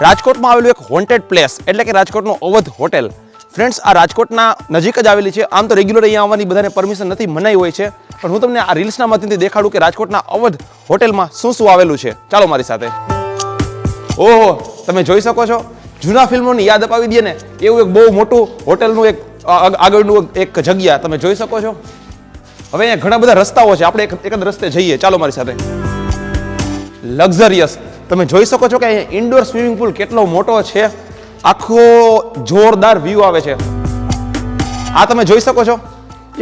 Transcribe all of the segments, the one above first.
રાજકોટમાં આવેલું એક હોન્ટેડ પ્લેસ એટલે કે રાજકોટનું અવધ હોટેલ. ફ્રેન્ડ્સ, આ રાજકોટના નજીક જ આવેલી છે. આમ તો રેગ્યુલર અહીંયા આવવાની બધાને પરમિશન નથી, મનાઈ હોય છે, પણ હું તમને આ રીલ્સના માધ્યમથી દેખાડું કે રાજકોટના અવધ હોટેલમાં શું શું આવેલું છે. ચાલો મારી સાથે. ઓહો, તમે જોઈ શકો છો, જૂના ફિલ્મોની યાદ અપાવી દે ને એવું એક બહુ મોટું હોટેલનું એક આગળનું એક જગ્યા તમે જોઈ શકો છો. હવે અહીંયા ઘણા બધા રસ્તાઓ છે, આપણે એક જ રસ્તે જઈએ. ચાલો મારી સાથે. લક્ઝરિયસ, તમે જોઈ શકો છો કે અહીંયા ઇન્ડોર સ્વિમિંગ પુલ કેટલો મોટો છે, આખો જોરદાર વ્યૂ આવે છે. આ તમે જોઈ શકો છો,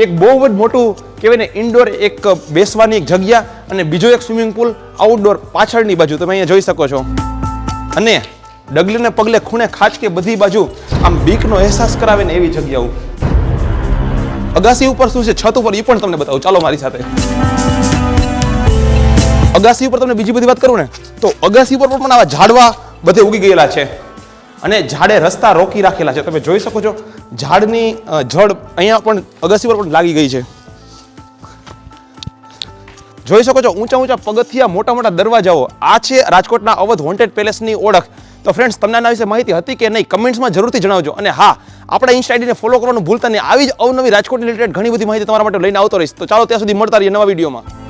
એક બહુ જ મોટું કહેવાય ને ઇન્ડોર એક બેસવાની એક જગ્યા અને બીજો એક સ્વિમિંગ પુલ આઉટડોર પાછળની બાજુ તમે અહીંયા જોઈ શકો છો. અને ડગલીને પગલે ખૂણે ખાંચ કે બધી બાજુ આમ બીકનો અહેસાસ કરાવે ને એવી જગ્યાઓ. અગાસી ઉપર શું છે, છત ઉપર, એ પણ તમને બતાવું. ચાલો મારી સાથે. અગાસી ઉપર તમને બીજી બધી વાત કરું ને તો અગાસી ઉપર પણ આવા ઝાડવા બધે ઉગી ગયેલા છે અને ઝાડે રસ્તા રોકી રાખેલા છે. તમે જોઈ શકો છો ઝાડની જડ અહીંયા પણ અગાસી પર પણ લાગી ગઈ છે. જોઈ શકો છો ઊંચા ઊંચા પગથિયા, મોટા મોટા દરવાજાઓ. આ છે રાજકોટના અવધ હોન્ટેડ પેલેસની ઓળખ. તો ફ્રેન્ડ્સ, તમને આના વિશે માહિતી હતી કે નહીં, કમેન્ટ્સમાં જરૂરથી જણાવજો. અને હા, આપણા ઇન્સ્ટા આઈડીને ફોલો કરવાનું ભૂલતા નહીં. આવી જ અવનવી રાજકોટ રિલેટેડ ઘણી બધી માહિતી તમારા માટે લઈને આવતો રહીશ. તો ચાલો ત્યાં સુધી મળતા રહીએ નવા વિડીયોમાં.